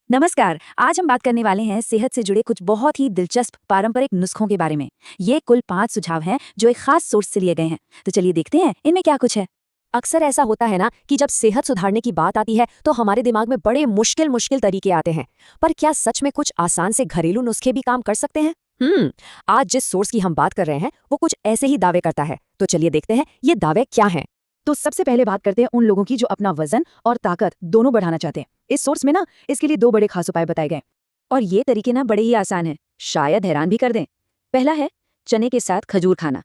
नमस्कार। आज हम बात करने वाले हैं सेहत से जुड़े कुछ बहुत ही दिलचस्प पारंपरिक नुस्खों के बारे में। ये कुल 5 सुझाव हैं जो एक खास सोर्स से लिए गए हैं। तो चलिए देखते हैं इनमें क्या कुछ है। अक्सर ऐसा होता है ना कि जब सेहत सुधारने की बात आती है तो हमारे दिमाग में बड़े मुश्किल मुश्किल तरीके आते हैं। पर क्या सच में कुछ आसान से घरेलू नुस्खे भी काम कर सकते हैं? आज जिस सोर्स की हम बात कर रहे हैं वो कुछ ऐसे ही दावे करता है। तो चलिए देखते हैं ये दावे क्या हैं। तो सबसे पहले बात करते हैं उन लोगों की जो अपना वजन और ताकत दोनों बढ़ाना चाहते हैं। इस सोर्स में ना इसके लिए 2 बड़े खास उपाय बताए गए और ये तरीके ना बड़े ही आसान हैं, शायद हैरान भी कर दें। पहला है चने के साथ खजूर खाना।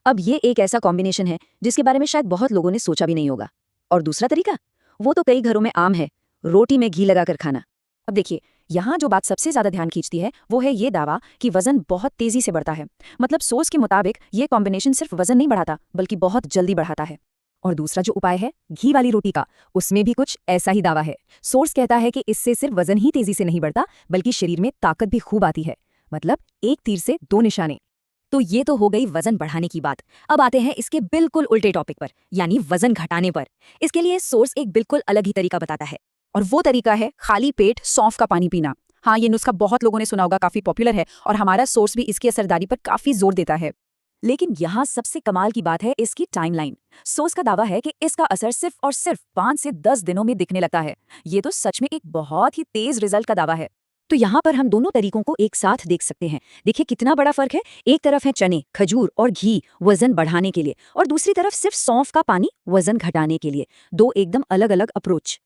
अब ये एक ऐसा कॉम्बिनेशन है जिसके बारे में शायद बहुत लोगों ने सोचा भी नहीं होगा। और दूसरा तरीका, वो तो कई घरों में आम है, रोटी में घी लगाकर खाना। अब देखिए, यहाँ जो बात सबसे ज्यादा ध्यान खींचती है वो है ये दावा कि वजन बहुत तेजी से बढ़ता है। मतलब सोर्स के मुताबिक ये कॉम्बिनेशन सिर्फ वजन नहीं बढ़ाता बल्कि बहुत जल्दी बढ़ाता है। और दूसरा जो उपाय है घी वाली रोटी का, उसमें भी कुछ ऐसा ही दावा है। सोर्स कहता है कि इससे सिर्फ वजन ही तेजी से नहीं बढ़ता बल्कि शरीर में ताकत भी खूब आती है। मतलब एक तीर से 2 निशाने। तो ये तो हो गई वजन बढ़ाने की बात। अब आते हैं इसके बिल्कुल उल्टे टॉपिक पर, यानी वजन घटाने पर। इसके लिए सोर्स एक बिल्कुल अलग ही तरीका बताता है और वो तरीका है खाली पेट सौंफ का पानी पीना। हाँ, ये नुस्खा बहुत लोगों ने सुना होगा, काफी पॉपुलर है और हमारा सोर्स भी इसकी असरदारी पर काफी जोर देता है। लेकिन यहाँ सबसे कमाल की बात है इसकी टाइमलाइन। सोर्स का दावा है कि इसका असर सिर्फ और सिर्फ 5 से 10 दिनों में दिखने लगता है। ये तो सच में एक बहुत ही तेज रिजल्ट का दावा है। तो यहाँ पर हम दोनों तरीकों को एक साथ देख सकते हैं। देखिए कितना बड़ा फर्क है। एक तरफ है चने, खजूर और घी वजन बढ़ाने के लिए, और दूसरी तरफ सिर्फ सौंफ का पानी वजन घटाने के लिए। दो एकदम अलग अलग अप्रोच।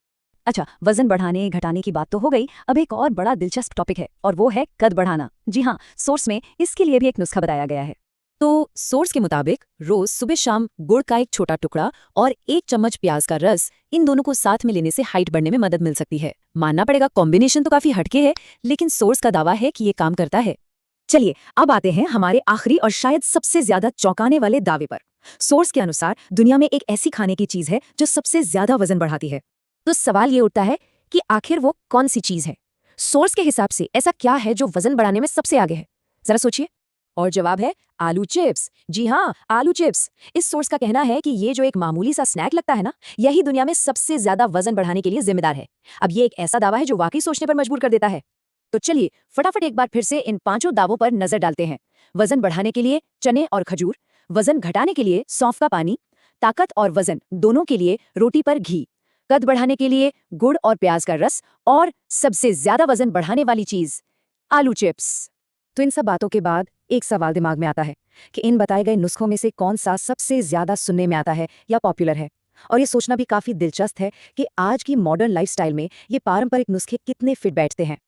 अच्छा, वजन बढ़ाने घटाने की बात तो हो गई। अब एक और बड़ा दिलचस्प टॉपिक है और वो है कद बढ़ाना। जी हाँ, सोर्स में इसके लिए भी एक नुस्खा बताया गया है। तो सोर्स के मुताबिक रोज सुबह शाम गुड़ का एक छोटा टुकड़ा और 1 चम्मच प्याज का रस, इन दोनों को साथ में लेने से हाइट बढ़ने में मदद मिल सकती है। मानना पड़ेगा कॉम्बिनेशन तो काफी हटके है, लेकिन सोर्स का दावा है कि ये काम करता है। चलिए अब आते हैं हमारे आखिरी और शायद सबसे ज्यादा चौंकाने वाले दावे पर। सोर्स के अनुसार दुनिया में एक ऐसी खाने की चीज है जो सबसे ज्यादा वजन बढ़ाती है। तो सवाल ये उठता है कि आखिर वो कौन सी चीज है? सोर्स के हिसाब से ऐसा क्या है जो वजन बढ़ाने में सबसे आगे है? जरा सोचिए। और जवाब है आलू चिप्स। जी हाँ, आलू चिप्स। इस सोर्स का कहना है कि ये जो एक मामूली सा स्नैक लगता है ना, यही दुनिया में सबसे ज्यादा वजन बढ़ाने के लिए जिम्मेदार है। अब ये एक ऐसा दावा है जो वाकई सोचने पर मजबूर कर देता है। तो चलिए फटाफट एक बार फिर से इन 5 दावों पर नजर डालते हैं। वजन बढ़ाने के लिए चने और खजूर, वजन घटाने के लिए सौंफ का पानी, ताकत और वजन दोनों के लिए रोटी पर घी, कद बढ़ाने के लिए गुड़ और प्याज का रस, और सबसे ज्यादा वजन बढ़ाने वाली चीज आलू चिप्स। तो इन सब बातों के बाद एक सवाल दिमाग में आता है कि इन बताए गए नुस्खों में से कौन सा सबसे ज्यादा सुनने में आता है या पॉपुलर है। और ये सोचना भी काफी दिलचस्प है कि आज की मॉडर्न लाइफस्टाइल में ये पारंपरिक नुस्खे कितने फिट बैठते हैं।